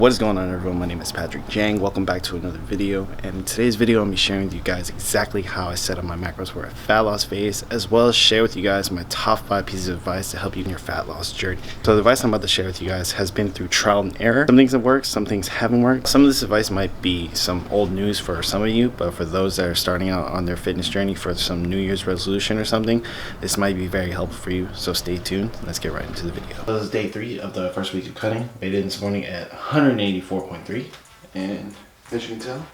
What is going on, everyone? My name is Patrick Jang. Welcome back to another video, and in today's video I'm going to be sharing with you guys exactly how I set up my macros for a fat loss phase, as well as share with you guys my top 5 pieces of advice to help you in your fat loss journey. So the advice I'm about to share with you guys has been through trial and error. Some things have worked, some things haven't worked. Some of this advice might be some old news for some of you, but for those that are starting out on their fitness journey for some New Year's resolution or something, this might be very helpful for you. So stay tuned. Let's get right into the video. So this is day 3 of the first week of cutting. Weighed in this morning at 184.3. And as you can tell,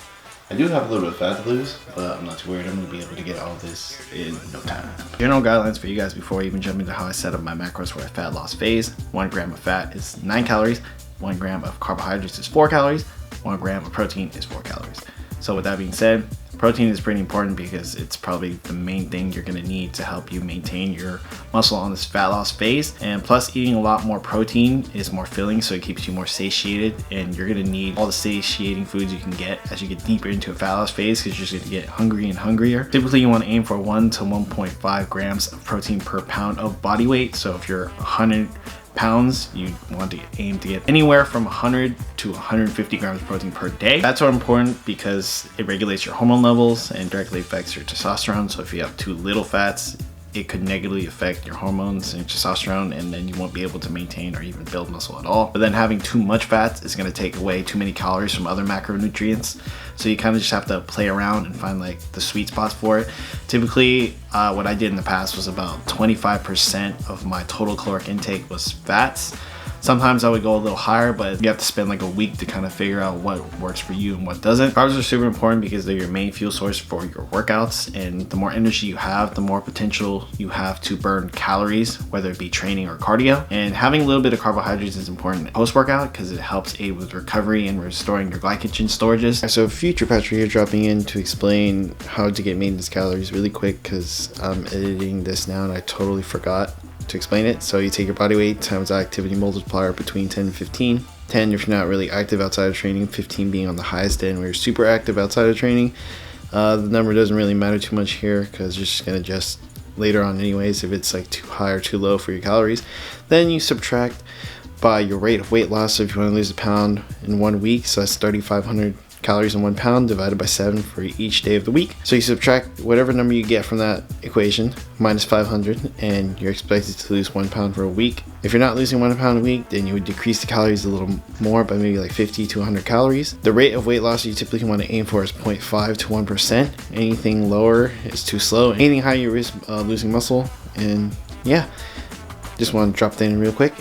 I do have a little bit of fat to lose, but I'm not too worried. I'm going to be able to get all of this in no time. General guidelines for you guys before I even jump into how I set up my macros for a fat loss phase. 1 gram of fat is 9 calories, 1 gram of carbohydrates is 4 calories, 1 gram of protein is 4 calories. So with that being said, protein is pretty important because it's probably the main thing you're going to need to help you maintain your muscle on this fat loss phase. And plus, eating a lot more protein is more filling, so it keeps you more satiated, and you're going to need all the satiating foods you can get as you get deeper into a fat loss phase, because you're just going to get hungry and hungrier. Typically you want to aim for 1 to 1.5 grams of protein per pound of body weight. So if you're 100 pounds, you want to aim to get anywhere from 100 to 150 grams of protein per day. That's so important because it regulates your hormone levels and directly affects your testosterone. So if you have too little fats, it could negatively affect your hormones and testosterone, and then you won't be able to maintain or even build muscle at all. But then having too much fats is going to take away too many calories from other macronutrients. So you kind of just have to play around and find like the sweet spots for it. Typically, what I did in the past was about 25% of my total caloric intake was fats. Sometimes I would go a little higher, but you have to spend like a week to kind of figure out what works for you and what doesn't. Carbs are super important because they're your main fuel source for your workouts, and the more energy you have, the more potential you have to burn calories, whether it be training or cardio. And having a little bit of carbohydrates is important post-workout because it helps aid with recovery and restoring your glycogen storages. So future Patrick here dropping in to explain how to get maintenance calories really quick, because I'm editing this now and I totally forgot to explain it. So you take your body weight times the activity multiplier between 10 and 15. 10 if you're not really active outside of training, 15 being on the highest end where you're super active outside of training. The number doesn't really matter too much here because you're just going to adjust later on anyways if it's like too high or too low for your calories. Then you subtract by your rate of weight loss. So if you want to lose a pound in 1 week, so that's 3,500 calories in 1 pound divided by 7 for each day of the week. So you subtract whatever number you get from that equation minus 500, and you're expected to lose 1 pound for a week. If you're not losing 1 pound a week, then you would decrease the calories a little more by maybe like 50 to 100 calories. The rate of weight loss you typically want to aim for is 0.5 to 1%. Anything lower is too slow. Anything higher, you risk losing muscle. And yeah, just want to drop that in real quick.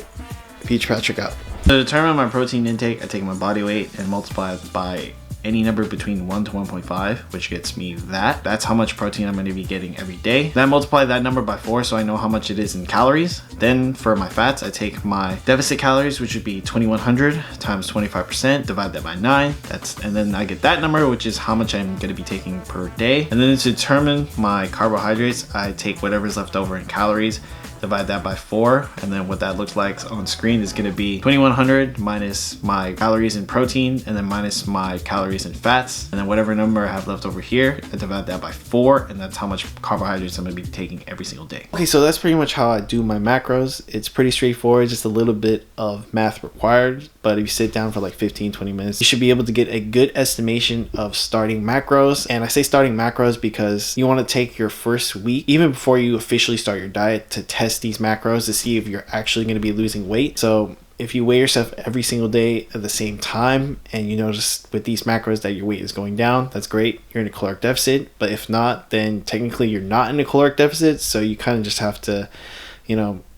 Future Patrick out. To determine my protein intake, I take my body weight and multiply it by any number between 1 to 1.5, which gets me that. That's how much protein I'm going to be getting every day. Then I multiply that number by 4 so I know how much it is in calories. Then for my fats, I take my deficit calories, which would be 2,100 times 25%, divide that by 9. And then I get that number, which is how much I'm going to be taking per day. And then to determine my carbohydrates, I take whatever's left over in calories, divide that by 4, and then what that looks like on screen is going to be 2,100 minus my calories in protein, and then minus my calories in fats, and then whatever number I have left over here, I divide that by 4, and that's how much carbohydrates I'm going to be taking every single day. Okay, so that's pretty much how I do my macros. It's pretty straightforward, just a little bit of math required, but if you sit down for like 15-20 minutes, you should be able to get a good estimation of starting macros. And I say starting macros because you want to take your first week, even before you officially start your diet, to test these macros to see if you're actually going to be losing weight. So if you weigh yourself every single day at the same time and you notice with these macros that your weight is going down, that's great. You're in a caloric deficit. But if not, then technically you're not in a caloric deficit. So you kind of just have to,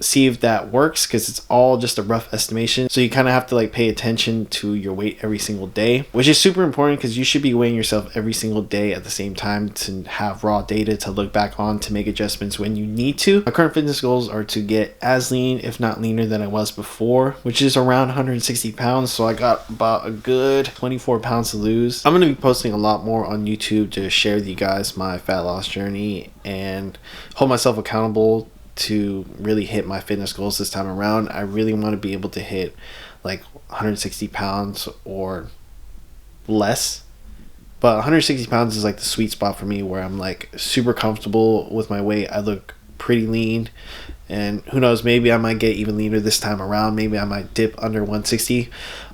see if that works, because it's all just a rough estimation. So you kind of have to like pay attention to your weight every single day, which is super important because you should be weighing yourself every single day at the same time to have raw data to look back on to make adjustments when you need to. My current fitness goals are to get as lean, if not leaner than I was before, which is around 160 pounds. So I got about a good 24 pounds to lose. I'm going to be posting a lot more on YouTube to share with you guys my fat loss journey and hold myself accountable to really hit my fitness goals this time around. I really want to be able to hit like 160 pounds or less, but 160 pounds is like the sweet spot for me, where I'm like super comfortable with my weight. I look pretty lean, and who knows, maybe I might get even leaner this time around. Maybe I might dip under 160.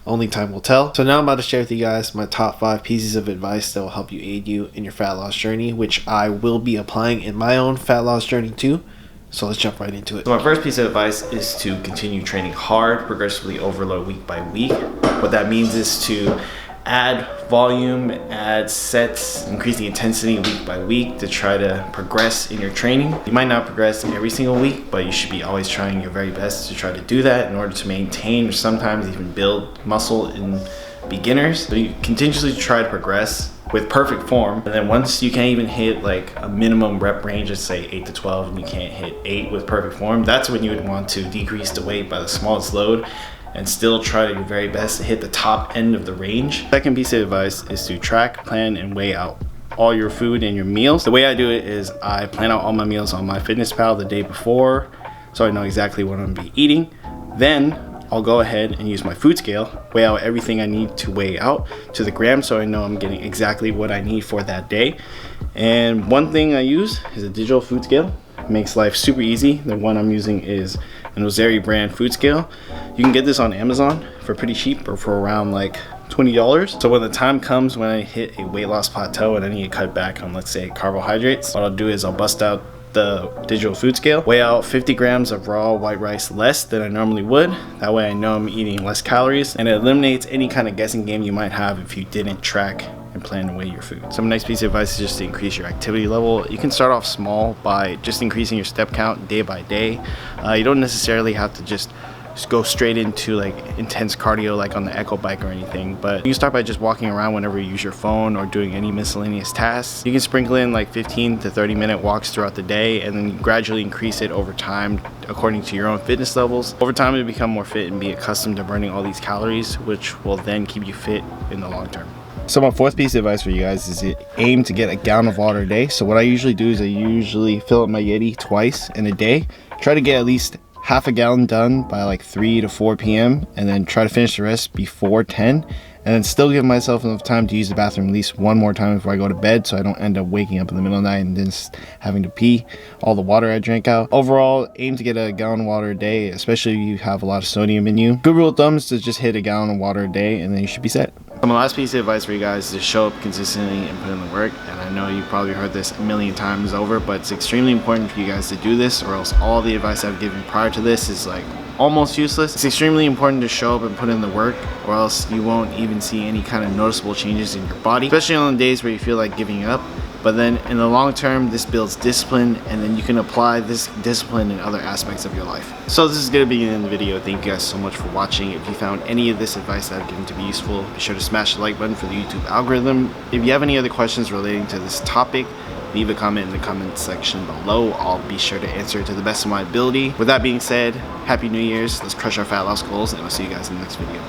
Only time will tell. So now I'm about to share with you guys my top 5 pieces of advice that will help you aid you in your fat loss journey, which I will be applying in my own fat loss journey too. So let's jump right into it. So my first piece of advice is to continue training hard, progressively overload week by week. What that means is to add volume, add sets, increase the intensity week by week to try to progress in your training. You might not progress every single week, but you should be always trying your very best to try to do that in order to maintain or sometimes even build muscle in beginners. So you continuously try to progress with perfect form, and then once you can't even hit like a minimum rep range, let's say 8 to 12, and you can't hit 8 with perfect form, that's when you would want to decrease the weight by the smallest load and still try your very best to hit the top end of the range. Second piece of advice is to track, plan, and weigh out all your food and your meals. The way I do it is I plan out all my meals on MyFitnessPal the day before, so I know exactly what I'm gonna be eating. Then I'll go ahead and use my food scale, weigh out everything I need to weigh out to the gram, so I know I'm getting exactly what I need for that day. And one thing I use is a digital food scale. It makes life super easy. The one I'm using is an Ozeri brand food scale. You can get this on Amazon for pretty cheap, or for around like $20. So when the time comes when I hit a weight loss plateau and I need to cut back on, let's say, carbohydrates, what I'll do is I'll bust out the digital food scale, weigh out 50 grams of raw white rice less than I normally would. That way I know I'm eating less calories, and it eliminates any kind of guessing game you might have if you didn't track and plan to weigh your food. Some next piece of advice is just to increase your activity level. You can start off small by just increasing your step count day by day. You don't necessarily have to just go straight into like intense cardio like on the Echo bike or anything, but you can start by just walking around whenever you use your phone or doing any miscellaneous tasks. You can sprinkle in like 15 to 30 minute walks throughout the day, and then gradually increase it over time according to your own fitness levels. Over time, you'll become more fit and be accustomed to burning all these calories, which will then keep you fit in the long term. So my fourth piece of advice for you guys is to aim to get a gallon of water a day. So what I usually do is I usually fill up my Yeti twice in a day, try to get at least half a gallon done by like 3 to 4 p.m. and then try to finish the rest before 10, and then still give myself enough time to use the bathroom at least one more time before I go to bed, so I don't end up waking up in the middle of the night and then having to pee all the water I drank out. Overall, aim to get a gallon of water a day, especially if you have a lot of sodium in you. Good rule of thumb is to just hit a gallon of water a day and then you should be set. So my last piece of advice for you guys is to show up consistently and put in the work. And I know you've probably heard this a million times over, but it's extremely important for you guys to do this, or else all the advice I've given prior to this is like almost useless. It's extremely important to show up and put in the work, or else you won't even see any kind of noticeable changes in your body, especially on the days where you feel like giving up. But then in the long term, this builds discipline, and then you can apply this discipline in other aspects of your life. So this is going to be the end of the video. Thank you guys so much for watching. If you found any of this advice that I've given to be useful, be sure to smash the like button for the YouTube algorithm. If you have any other questions relating to this topic, leave a comment in the comment section below. I'll be sure to answer it to the best of my ability. With that being said, Happy New Year's. Let's crush our fat loss goals, and I'll see you guys in the next video.